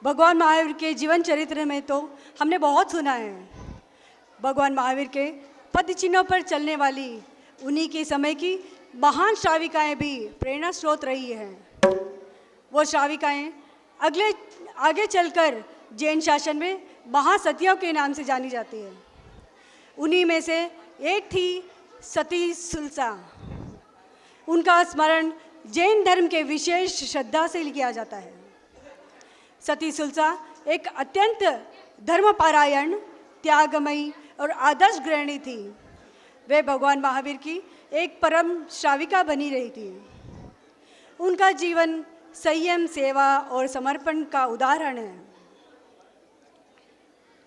भगवान महावीर के जीवन चरित्र में तो हमने बहुत सुना है। भगवान महावीर के पद चिन्हों पर चलने वाली उन्हीं के समय की महान श्राविकाएं भी प्रेरणा स्रोत रही हैं। वो श्राविकाएं आगे चलकर जैन शासन में महासतियों के नाम से जानी जाती है। उन्हीं में से एक थी सती सुलसा। उनका स्मरण जैन धर्म के विशेष श्रद्धा से किया जाता है। सती सुलसा एक अत्यंत धर्मपरायण, त्यागमयी और आदर्श गृहिणी थी। वे भगवान महावीर की एक परम श्राविका बनी रही थी। उनका जीवन संयम, सेवा और समर्पण का उदाहरण है।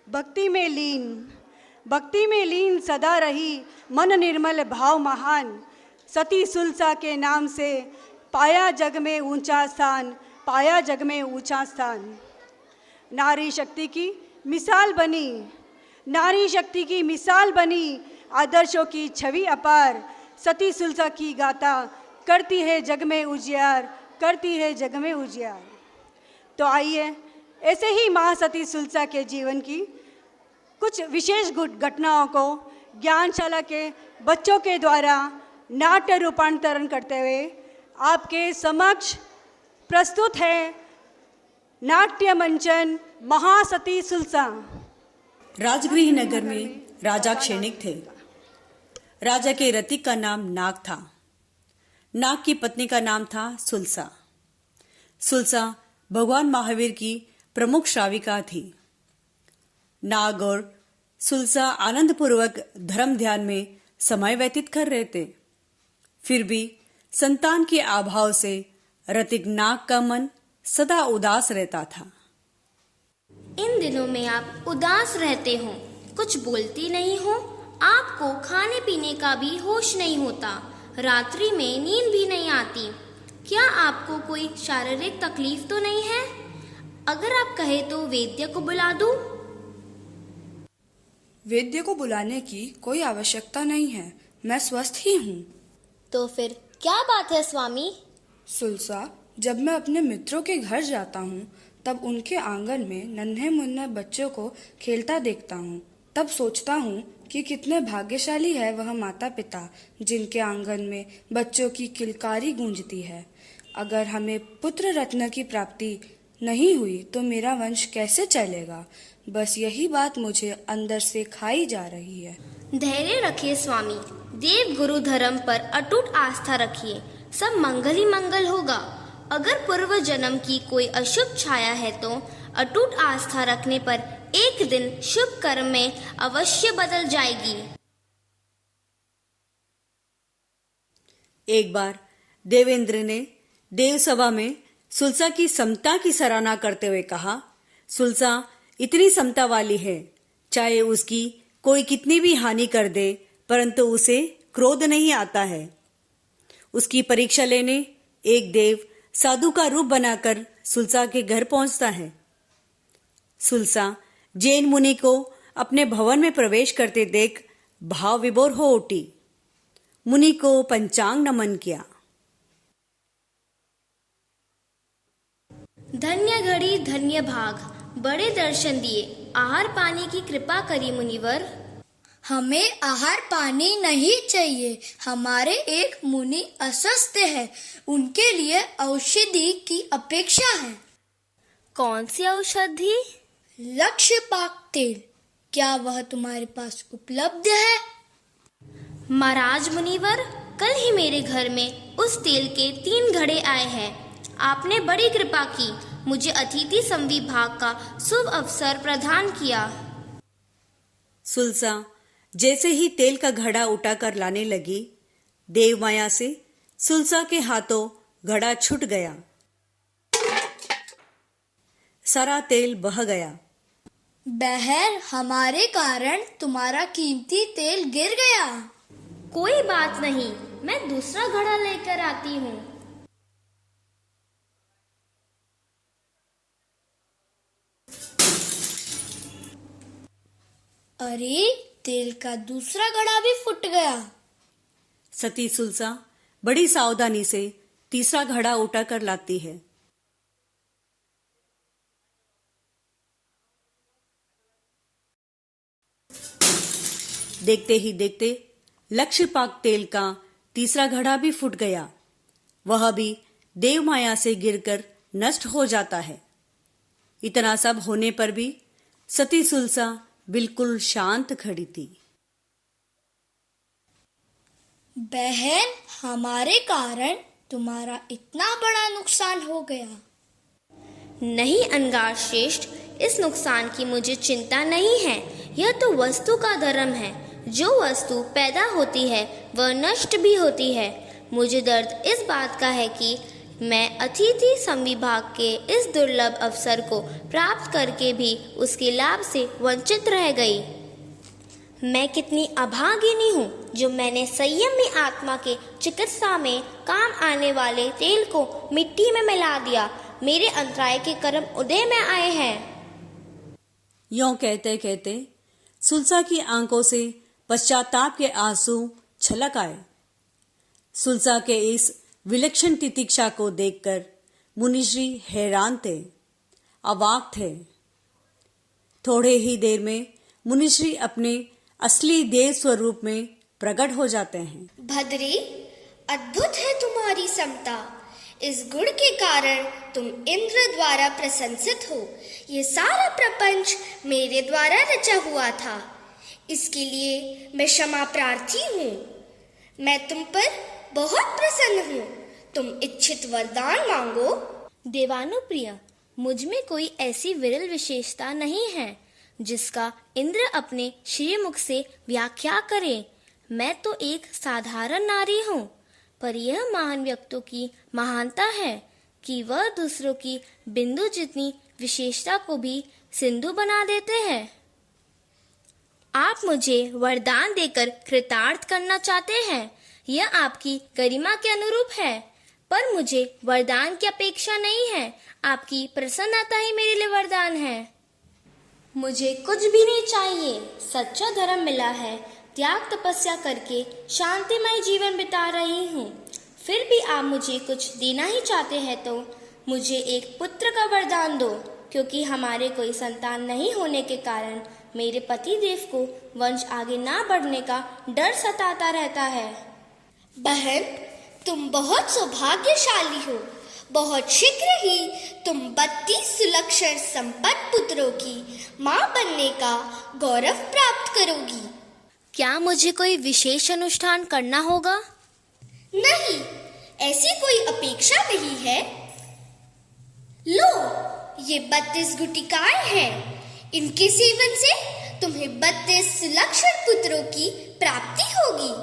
भक्ति में लीन सदा रही, मन निर्मल भाव महान। सती सुलसा के नाम से पाया जग में ऊंचा स्थान, पाया जग में ऊंचा स्थान। नारी शक्ति की मिसाल बनी, आदर्शों की छवि अपार। सती सुलसा की गाथा करती है जग में उजियार, करती है जग में उजियार। तो आइए ऐसे ही माँ सती सुलसा के जीवन की कुछ विशेष घटनाओं को ज्ञानशाला के बच्चों के द्वारा नाट्य रूपांतरण करते हुए आपके समक्ष प्रस्तुत है नाट्य मंचन महासती सुलसा। राजगृह नगर में राजा क्षणिक थे। राजा के रतिक का नाम नाग था। नाग की पत्नी का नाम था सुलसा। सुलसा भगवान महावीर की प्रमुख श्राविका थी। नाग और सुलसा आनंदपूर्वक धर्म ध्यान में समय व्यतीत कर रहे थे। फिर भी संतान के अभाव से रतिक नाग का मन सदा उदास रहता था। इन दिनों में आप उदास रहते हो, कुछ बोलती नहीं हो। आपको खाने पीने का भी होश नहीं होता, रात्रि में नींद भी नहीं आती। क्या आपको कोई शारीरिक तकलीफ तो नहीं है? अगर आप कहे तो वैद्य को बुला दूं? वैद्य को बुलाने की कोई आवश्यकता नहीं है, मैं स्वस्थ ही हूँ। तो फिर क्या बात है स्वामी? सुलसा, जब मैं अपने मित्रों के घर जाता हूँ तब उनके आंगन में नन्हे मुन्ने बच्चों को खेलता देखता हूँ। तब सोचता हूँ कि कितने भाग्यशाली है वह माता पिता जिनके आंगन में बच्चों की किलकारी गूंजती है। अगर हमें पुत्र रत्न की प्राप्ति नहीं हुई तो मेरा वंश कैसे चलेगा? बस यही बात मुझे अंदर से खाई जा रही है। धैर्य रखिए स्वामी, देव गुरु धर्म पर अटूट आस्था रखिए, सब मंगल ही मंगल होगा। अगर पूर्व जन्म की कोई अशुभ छाया है तो अटूट आस्था रखने पर एक दिन शुभ कर्म में अवश्य बदल जाएगी। एक बार देवेंद्र ने देवसभा में सुलसा की समता की सराहना करते हुए कहा, सुलसा इतनी समता वाली है, चाहे उसकी कोई कितनी भी हानि कर दे परंतु उसे क्रोध नहीं आता है। उसकी परीक्षा लेने एक देव साधु का रूप बनाकर सुलसा के घर पहुंचता है। सुलसा जैन मुनि को अपने भवन में प्रवेश करते देख भाव विभोर हो उठी। मुनि को पंचांग नमन किया। धन्य घड़ी धन्य भाग, बड़े दर्शन दिए, आहार पानी की कृपा करी मुनिवर। हमें आहार पानी नहीं चाहिए, हमारे एक मुनि अस्वस्थ है, उनके लिए औषधि की अपेक्षा है। कौन सी औषधि? लक्ष्य पाक तेल, क्या वह तुम्हारे पास उपलब्ध है? महाराज मुनिवर, कल ही मेरे घर में उस तेल के 3 घड़े आए हैं। आपने बड़ी कृपा की, मुझे अतिथि संविभाग का शुभ अवसर प्रदान किया। सुलसा जैसे ही तेल का घड़ा उठाकर लाने लगी, देव माया से सुलसा के हाथों घड़ा छूट गया। सारा तेल बह गया। बहर, हमारे कारण तुम्हारा कीमती तेल गिर गया। कोई बात नहीं, मैं दूसरा घड़ा लेकर आती हूँ। अरे, तेल का दूसरा घड़ा भी फूट गया। सती सुलसा बड़ी सावधानी से तीसरा घड़ा उठाकर लाती है। देखते ही देखते लक्ष्यपाक तेल का तीसरा घड़ा भी फूट गया। वह भी देव माया से गिरकर नष्ट हो जाता है। इतना सब होने पर भी सती सुलसा बिल्कुल शांत खड़ी थी। बहन, हमारे कारण तुम्हारा इतना बड़ा नुकसान हो गया। नहीं अंगार श्रेष्ठ, इस नुकसान की मुझे चिंता नहीं है। यह तो वस्तु का धर्म है। जो वस्तु पैदा होती है वह नष्ट भी होती है। मुझे दर्द इस बात का है कि मैं अतिथि संविभाग के इस दुर्लभ अवसर को प्राप्त करके भी उसके लाभ से वंचित रह गई। मैं कितनी अभागिनी हूँ जो मैंने संयमी आत्मा के चिकित्सा में काम आने वाले तेल को मिट्टी में मिला दिया। मेरे अंतराय के कर्म उदय में आए हैं। यों कहते कहते सुलसा की आंखों से पश्चाताप के आंसू छलक आए। सुलसा के इस विलक्षण तितिक्षा को देखकर मुनिश्री हैरान थे, अवाक थे। थोड़े ही देर में मुनिश्री अपने असली देव स्वरूप में प्रकट हो जाते हैं। भद्री, अद्भुत है तुम्हारी समता। इस गुण के कारण तुम इंद्र द्वारा प्रशंसित हो। ये सारा प्रपंच मेरे द्वारा रचा हुआ था। इसके लिए मैं क्षमा प्रार्थी हूँ। मैं तुम पर बहुत प्रसन्न हूँ। तुम इच्छित वरदान मांगो। देवानुप्रिय, मुझ में कोई ऐसी विरल विशेषता नहीं है जिसका इंद्र अपने श्रीमुख से व्याख्या करे। मैं तो एक साधारण नारी हूँ, पर यह महान व्यक्तियों की महानता है कि वह दूसरों की बिंदु जितनी विशेषता को भी सिंधु बना देते हैं। आप मुझे वरदान देकर कृतार्थ करना चाहते हैं, यह आपकी गरिमा के अनुरूप है, पर मुझे वरदान की अपेक्षा नहीं है। आपकी प्रसन्नता ही मेरे लिए वरदान है। मुझे कुछ भी नहीं चाहिए। सच्चा धर्म मिला है। त्याग तपस्या करके शांतिमय जीवन बिता रही हूँ। फिर भी आप मुझे कुछ देना ही चाहते हैं तो मुझे एक पुत्र का वरदान दो, क्योंकि हमारे कोई संतान नहीं होने के कारण मेरे पति देव को वंश आगे ना बढ़ने का डर सताता रहता है। बहन, तुम बहुत सौभाग्यशाली हो। बहुत शीघ्र ही तुम 32 सुलक्षण संपन्न पुत्रों की माँ बनने का गौरव प्राप्त करोगी। क्या मुझे कोई विशेष अनुष्ठान करना होगा? नहीं, ऐसी कोई अपेक्षा नहीं है। लो, ये 32 गुटिकाएं हैं। इनके सेवन से तुम्हें 32 सुलक्षण पुत्रों की प्राप्ति होगी।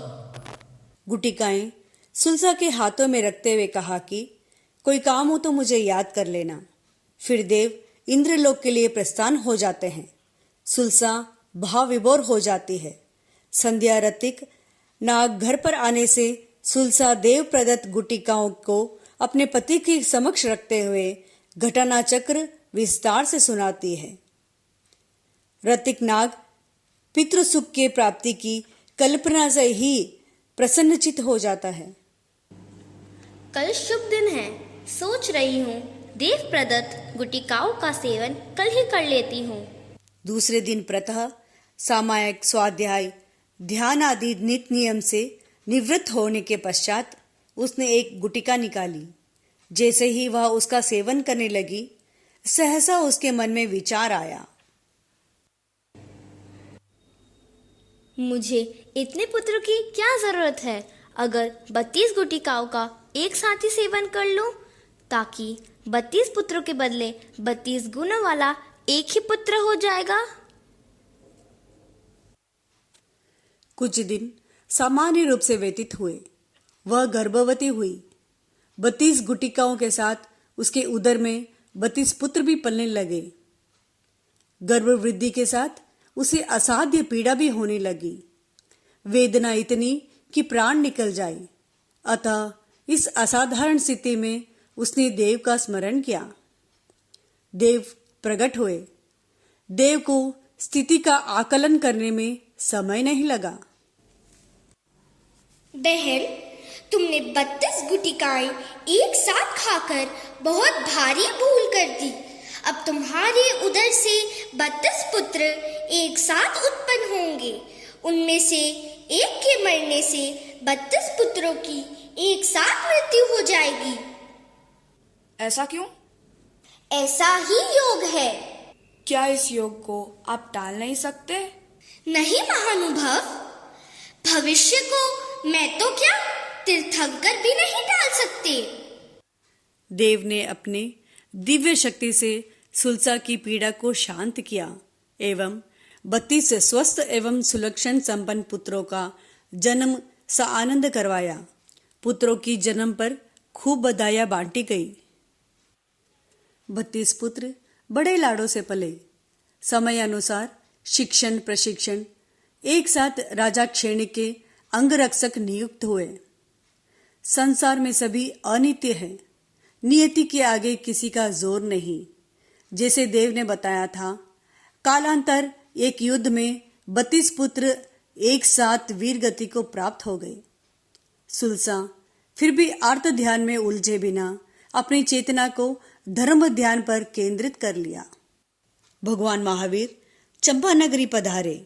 गुटिकाएं सुलसा के हाथों में रखते हुए कहा कि कोई काम हो तो मुझे याद कर लेना। फिर देव इंद्रलोक के लिए प्रस्थान हो जाते हैं। सुलसा भाव विभोर हो जाती है। संध्या रतिक नाग घर पर आने से सुलसा देव प्रदत्त गुटिकाओं को अपने पति के समक्ष रखते हुए घटना चक्र विस्तार से सुनाती है। रतिक नाग पितृसुख के प्राप्ति की कल्पना से ही प्रसन्नचित हो जाता है। कल शुभ दिन है। सोच रही हूँ देव प्रदत्त गुटिकाओं का सेवन कल ही कर लेती हूँ। दूसरे दिन प्रातः सामायिक स्वाध्याय ध्यान आदि नित्य नियम से निवृत्त होने के पश्चात उसने एक गुटिका निकाली। जैसे ही वह उसका सेवन करने लगी, सहसा उसके मन में विचार आया। मुझे इतने पुत्रों की क्या जरूरत है? अगर 32 गुटिकाओं का एक साथ ही सेवन कर लूं, ताकि 32 पुत्रों के बदले 32 गुणों वाला एक ही पुत्र हो जाएगा। कुछ दिन सामान्य रूप से व्यतीत हुए। वह गर्भवती हुई। 32 गुटिकाओं के साथ उसके उदर में 32 पुत्र भी पलने लगे। गर्भ वृद्धि के साथ उसे असाध्य पीड़ा भी होने लगी। वेदना इतनी कि प्राण निकल जाए। अतः इस असाधारण स्थिति में उसने देव का स्मरण किया। देव प्रकट हुए। देव को स्थिति का आकलन करने में समय नहीं लगा। बहन, तुमने 32 गुटिकाएं एक साथ खाकर बहुत भारी भूल कर दी। अब तुम्हारे उदर से 32 पुत्र एक साथ उत्पन्न होंगे। उनमें से एक के मरने से 32 पुत्रों की एक साथ मृत्यु हो जाएगी। ऐसा क्यों? ऐसा ही योग है। क्या इस योग को आप टाल नहीं सकते? नहीं महानुभाव, भविष्य को मैं तो क्या तीर्थंकर भी नहीं टाल सकते। देव ने अपने दिव्य शक्ति से सुलसा की पीड़ा को शांत किया एवं 32 स्वस्थ एवं सुलक्षण संपन्न पुत्रों का जन्म सानंद करवाया। पुत्रों की जन्म पर खूब बधाइयां बांटी गई। 32 पुत्र बड़े लाडों से पले। समय अनुसार शिक्षण प्रशिक्षण एक साथ राजा क्षणिक के अंगरक्षक नियुक्त हुए। संसार में सभी अनित्य है, नियति के आगे किसी का जोर नहीं। जैसे देव ने बताया था, कालांतर एक युद्ध में 32 पुत्र एक साथ वीर गति को प्राप्त हो गए। सुलसा फिर भी आर्त ध्यान में उलझे बिना अपनी चेतना को धर्म ध्यान पर केंद्रित कर लिया। भगवान महावीर चंपानगरी पधारे।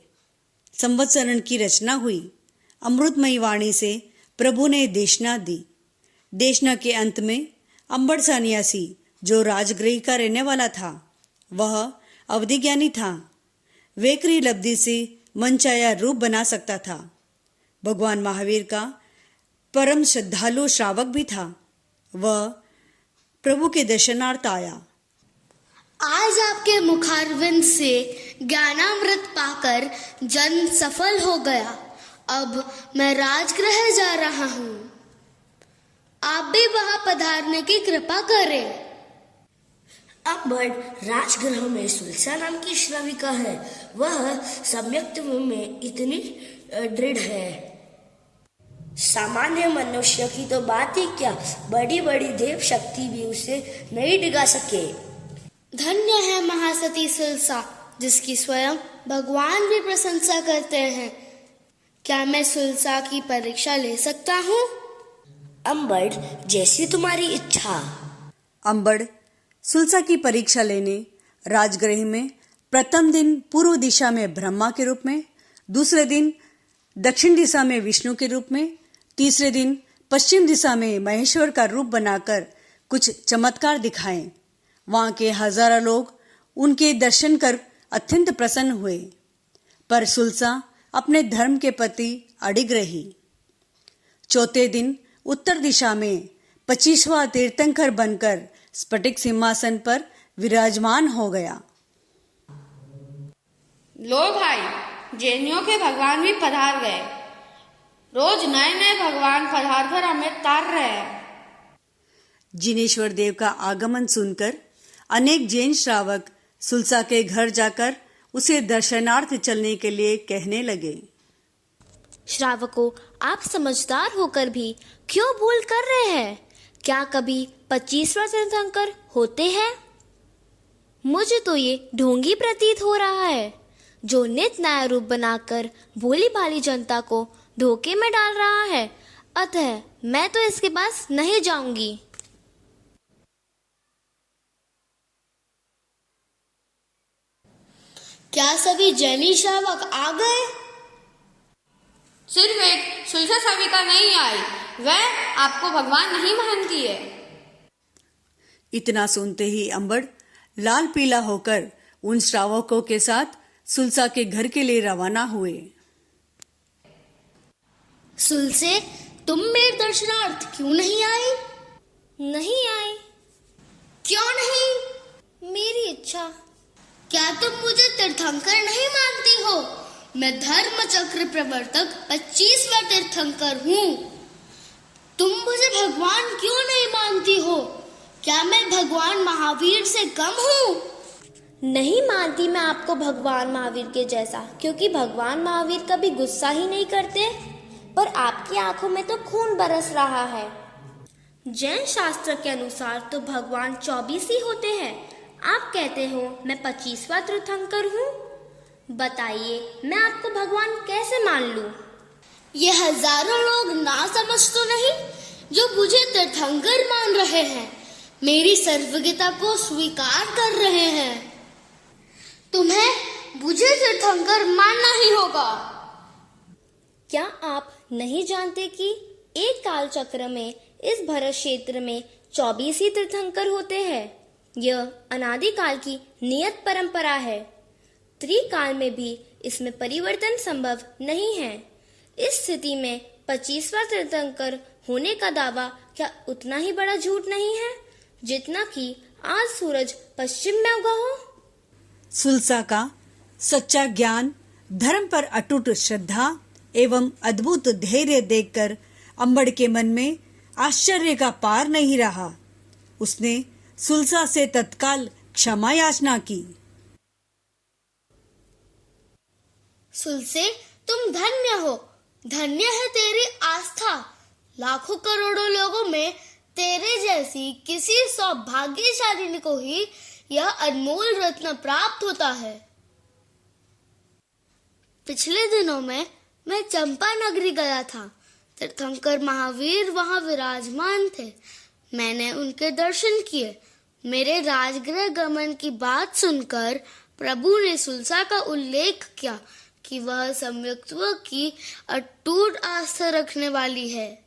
संवत्सरण की रचना हुई। अमृतमयी वाणी से प्रभु ने देशना दी। देशना के अंत में अंबड़ सन्यासी जो राजगृह का रहने वाला था, वह अवधि ज्ञानी था। वेकरी लब्धि से मनचाया रूप बना सकता था। भगवान महावीर का परम श्रद्धालु श्रावक भी था। वह प्रभु के दर्शनार्थ आया। आज आपके मुखारविंद से ज्ञानामृत पाकर जन्म सफल हो गया। अब मैं राजगृह जा रहा हूँ। आप भी वहां पधारने की कृपा करें। अंबड़ राजगृह में सुलसा नाम की श्राविका है। वह सम्यक्त्व में इतनी दृढ़ है, सामान्य मनुष्य की तो बात ही क्या, बड़ी बड़ी देव शक्ति भी उसे नहीं डिगा सके। धन्य है महासती सुलसा, जिसकी स्वयं भगवान भी प्रशंसा करते हैं। क्या मैं सुलसा की परीक्षा ले सकता हूँ? अंबड़, जैसी तुम्हारी इच्छा। अंबड़ सुलसा की परीक्षा लेने राजगृह में प्रथम दिन पूर्व दिशा में ब्रह्मा के रूप में, दूसरे दिन दक्षिण दिशा में विष्णु के रूप में, तीसरे दिन पश्चिम दिशा में महेश्वर का रूप बनाकर कुछ चमत्कार दिखाएं। वहां के हजारों लोग उनके दर्शन कर अत्यंत प्रसन्न हुए, पर सुलसा अपने धर्म के प्रति अडिग रही। चौथे दिन उत्तर दिशा में 25वां तीर्थंकर बनकर स्फटिक सिंहासन पर विराजमान हो गया। लो भाई, जैनियों के भगवान भी पधार गए। रोज नए नए भगवान पधार कर हमें तार रहे हैं। जिनेश्वर देव का आगमन सुनकर अनेक जैन श्रावक सुलसा के घर जाकर उसे दर्शनार्थ चलने के लिए कहने लगे। श्रावकों, आप समझदार होकर भी क्यों भूल कर रहे हैं? क्या कभी 25वां तीर्थंकर होते हैं? मुझे तो ये ढोंगी प्रतीत हो रहा है, जो नित नया रूप बनाकर भोली भाली जनता को धोखे में डाल रहा है। अतः मैं तो इसके पास नहीं जाऊंगी। क्या सभी जैनी श्रावक आ गए? सिर्फ एक सुलसा श्राविका नहीं आई, वह आपको भगवान नहीं मानती है। इतना सुनते ही अंबड़ लाल पीला होकर उन श्रावकों के साथ सुलसा के घर के लिए रवाना हुए। सुलसे, तुम मेरे दर्शनार्थ क्यों नहीं आई? नहीं आई। क्यों नहीं? मेरी इच्छा। क्या तुम मुझे तीर्थंकर नहीं मानती हो? मैं धर्म चक्र प्रवर्तक 25वां तीर्थंकर हूँ। तुम मुझे भगवान क्यों नहीं मानती हो? क्या मैं भगवान महावीर से कम हूँ? नहीं मानती मैं आपको भगवान महावीर के जैसा, क्योंकि भगवान महावीर कभी गुस्सा ही नहीं करते, पर आपकी आंखों में तो खून बरस रहा है। जैन शास्त्र के अनुसार तो भगवान 24 ही होते हैं। आप कहते हो मैं 25वां तीर्थंकर हूँ। बताइए, मैं आपको भगवान कैसे मान लूं? ये हजारों लोग ना समझ तो नहीं, जो मुझे तीर्थंकर मान रहे हैं, मेरी सर्वज्ञता को स्वीकार कर रहे हैं। तुम्हें मुझे तीर्थंकर मानना ही होगा। क्या आप नहीं जानते कि एक काल चक्र में इस भरत क्षेत्र में 24 ही तीर्थंकर होते हैं? यह अनादिकाल की नियत परंपरा है। त्रिकाल में भी इसमें परिवर्तन संभव नहीं है। इस स्थिति में 25वां तीर्थंकर होने का दावा क्या उतना ही बड़ा झूठ नहीं है जितना कि आज सूरज पश्चिम में उगा हो? सुलसा का सच्चा ज्ञान, धर्म पर अटूट श्रद्धा एवं अद्भुत धैर्य देखकर अंबड़ के मन में आश्चर्य का पार नहीं रहा। उसने सुलसा से तत्काल क्षमा याचना की। सुलसे, तुम धन्य हो, धन्य है तेरी आस्था। लाखों करोड़ों लोगों में तेरे जैसी किसी सौभाग्यशाली को ही यह अनमोल रत्न प्राप्त होता है। पिछले दिनों में मैं चंपा नगरी गया था। तीर्थंकर महावीर वहां विराजमान थे। मैंने उनके दर्शन किए। मेरे राजगृह गमन की बात सुनकर प्रभु ने सुलसा का उल्लेख किया कि वह सम्यक्त्व की अटूट आस्था रखने वाली है।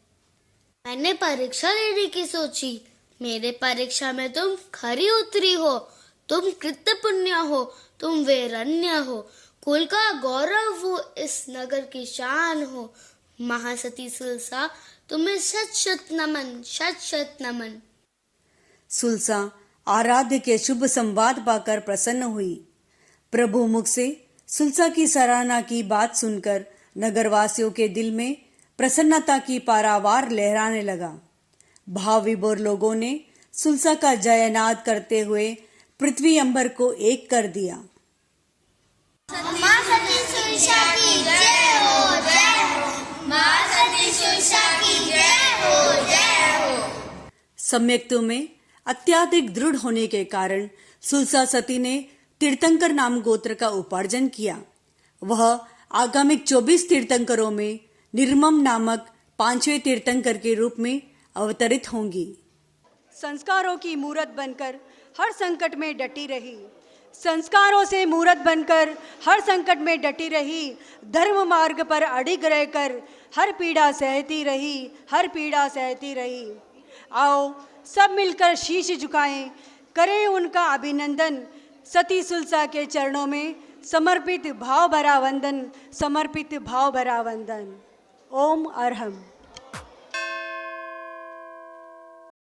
मैंने परीक्षा लेने की सोची। मेरे परीक्षा में तुम खरी उतरी हो। तुम कृत्य पुण्य हो, तुम वेरण्य हो, कुल का गौरव हो, इस नगर की शान हो। महासती सुलसा, तुम्हें शत शत नमन, शत शत नमन। सुलसा आराध्य के शुभ संवाद पाकर प्रसन्न हुई। प्रभु मुख से सुलसा की सराहना की बात सुनकर नगरवासियों के दिल में प्रसन्नता की पारावार लहराने लगा। भाव विभोर लोगों ने सुलसा का जयनाद करते हुए पृथ्वी अंबर को एक कर दिया। मां सती सुलसा की जय हो, जय हो। मां सती सुलसा की जय हो, जय हो। सम्यक्त्व में अत्याधिक दृढ़ होने के कारण सुलसा सती ने तीर्थंकर नाम गोत्र का उपार्जन किया। वह आगामी 24 तीर्थंकरों में निर्मम नामक 5वें तीर्थंकर के रूप में अवतरित होंगी। संस्कारों की मूरत बनकर हर संकट में डटी रही। संस्कारों से मूरत बनकर हर संकट में डटी रही। धर्म मार्ग पर अडिग रहकर हर पीड़ा सहती रही, हर पीड़ा सहती रही। आओ सब मिलकर शीश झुकाएं, करें उनका अभिनंदन। सती सुलसा के चरणों में समर्पित भाव भरा वंदन, समर्पित भाव भरा वंदन। ओम अरहम।